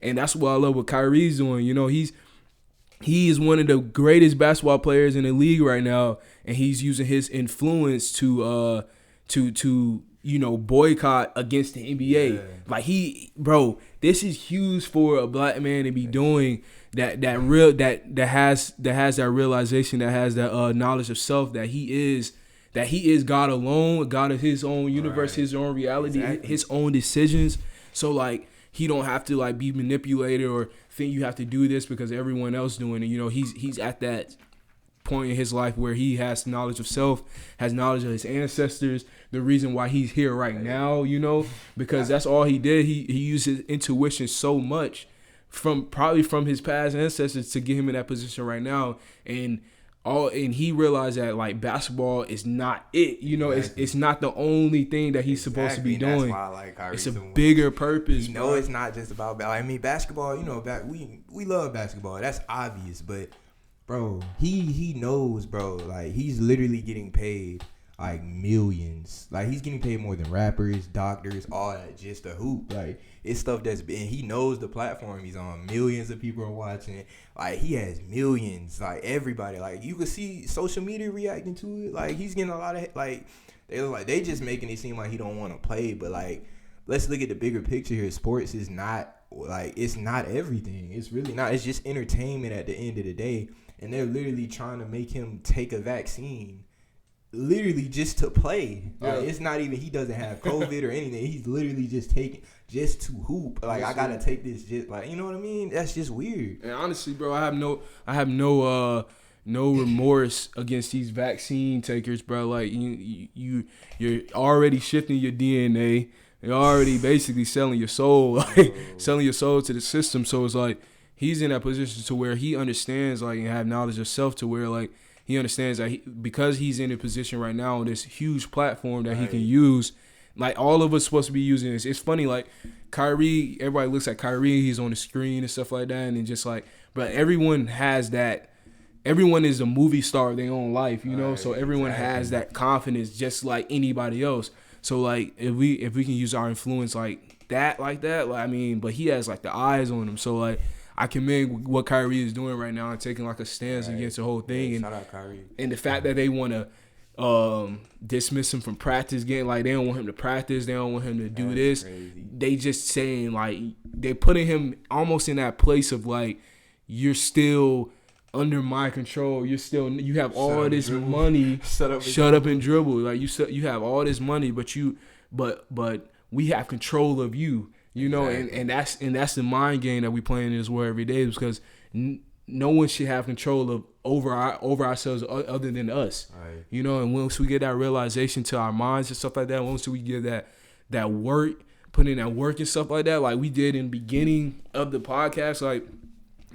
And that's what I love what Kyrie's doing. You know, he is one of the greatest basketball players in the league right now, and he's using his influence to boycott against the NBA. Yeah. Like this is huge for a black man to be doing that has that realization, that has that knowledge of self, that he is God alone, God of his own universe, his own reality, his own decisions. So like he don't have to like be manipulated or think you have to do this because everyone else doing it. You know, he's at that point in his life where he has knowledge of self, has knowledge of his ancestors, the reason why he's here right now, you know, because that's all he did. He used his intuition so much from his past ancestors to get him in that position right now. And he realized that like basketball is not it, you know. It's not the only thing that he's supposed to be doing. That's why I like Kyrie. It's a bigger purpose. You know, it's not just about. I mean, basketball. You know, we love basketball. That's obvious, but bro, he knows, bro. Like he's literally getting paid like millions. Like he's getting paid more than rappers, doctors, all that just to hoop. Like it's stuff that's been. He knows the platform he's on. Millions of people are watching. Like he has millions. Like everybody. Like you could see social media reacting to it. Like he's getting a lot of like. They just making it seem like he don't want to play. But like, let's look at the bigger picture here. Sports is not like it's not everything. It's really not. It's just entertainment at the end of the day. And they're literally trying to make him take a vaccine. Literally just to play. Yeah. Like, it's not even he doesn't have COVID or anything. He's literally just taking just to hoop. Like I gotta take this just like you know what I mean? That's just weird. And honestly, bro, I have no remorse against these vaccine takers, bro. Like you're already shifting your DNA. You're already basically selling your soul, like selling your soul to the system. So it's like he's in that position to where he understands, like, and have knowledge of self to where like he understands that because he's in a position right now on this huge platform that he can use. Like all of us supposed to be using this. It's funny, like Kyrie, everybody looks at Kyrie, he's on the screen and stuff like that, and just like, but everyone has that. Everyone is a movie star of their own life, you know. So everyone has that confidence, just like anybody else. So like, if we can use our influence like that, like I mean, but he has like the eyes on him. So like, I commend what Kyrie is doing right now and taking like a stance against the whole thing. Shout out Kyrie. And the fact that they want to dismiss him from practice game, like they don't want him to practice, they don't want him to do this. Crazy. They just saying like they putting him almost in that place of like, you're still under my control. You have all this money. Shut up and dribble. Like you have all this money, but we have control of you. You know, exactly. and that's the mind game that we playing in this world every day, because no one should have control of over ourselves other than us. Right. You know, and once we get that realization to our minds and stuff like that, once we get that work, put in that work and stuff like that, like we did in the beginning of the podcast, like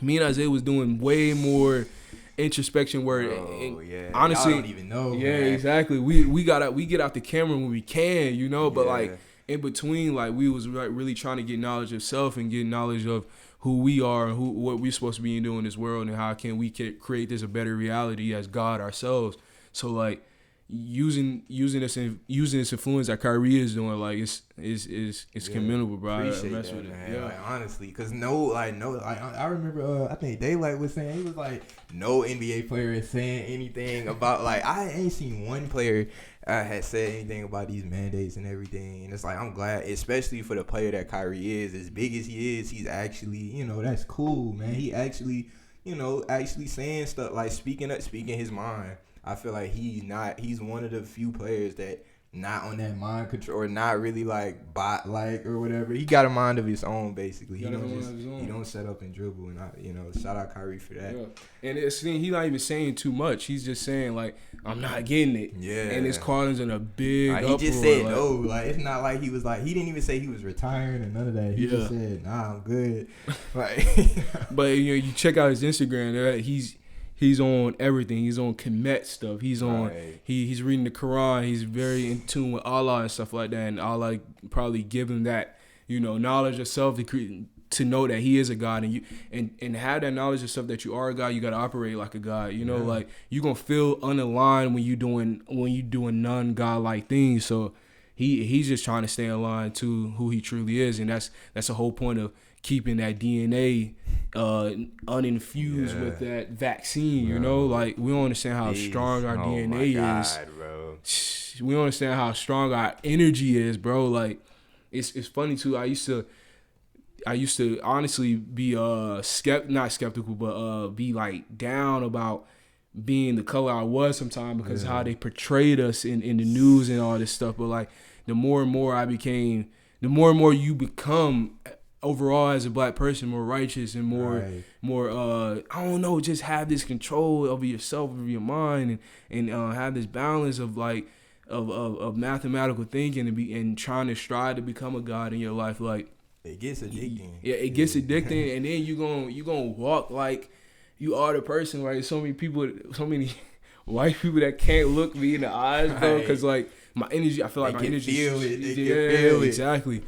me and Isaiah was doing way more introspection work. Honestly, y'all don't even know. Yeah, man. exactly. We get out the camera when we can, you know, but like in between, like we was like really trying to get knowledge of self and get knowledge of who we are, what we're supposed to be doing in this world, and how can we create this a better reality as God ourselves. So like using this influence that Kyrie is doing, like it's commendable, bro. Appreciate that, man. Yeah, like, honestly, because I remember I think Daylight was saying, he was like, no NBA player is saying anything about, like, I ain't seen one player had said anything about these mandates and everything. And it's like, I'm glad, especially for the player that Kyrie is, as big as he is, he's actually, you know, that's cool, man. He actually, you know, actually saying stuff, like speaking his mind. I feel like he's one of the few players that not on that mind control, or not really like bot like or whatever. He got a mind of his own, basically. He don't set up and dribble, and shout out Kyrie for that. Yeah. And he's not even saying too much. He's just saying like, I'm not getting it. Yeah. And it's causing in a big uproar. He just said no. Like it's not like he was like, he didn't even say he was retiring or none of that. He just said, nah, I'm good. Like, but you check out his Instagram. He's on everything. He's on Kemet stuff. He's on. He's reading the Quran. He's very in tune with Allah and stuff like that. And Allah probably give him that, knowledge of self to know that He is a God. And have that knowledge of self that you are a God. You got to operate like a God. Like you're gonna feel unaligned when you doing non-God like things. So he's just trying to stay aligned to who he truly is, and that's the whole point of keeping that DNA uninfused with that vaccine. You know, like we don't understand how strong our DNA is. Bro. We don't understand how strong our energy is, bro. Like it's funny too. I used to honestly be not skeptical, but be like down about being the color I was sometimes because of how they portrayed us in the news and all this stuff. But like the more and more you become overall as a black person, more righteous and more I don't know, just have this control over yourself, over your mind, and have this balance of like of mathematical thinking and trying to strive to become a god in your life. Like it gets addicting. Yeah, it gets addicting, and then you gonna walk like you are the person. Like so many white people that can't look me in the eyes, bro, because like my energy, I feel like my energy. Feel it. They can feel it. Exactly.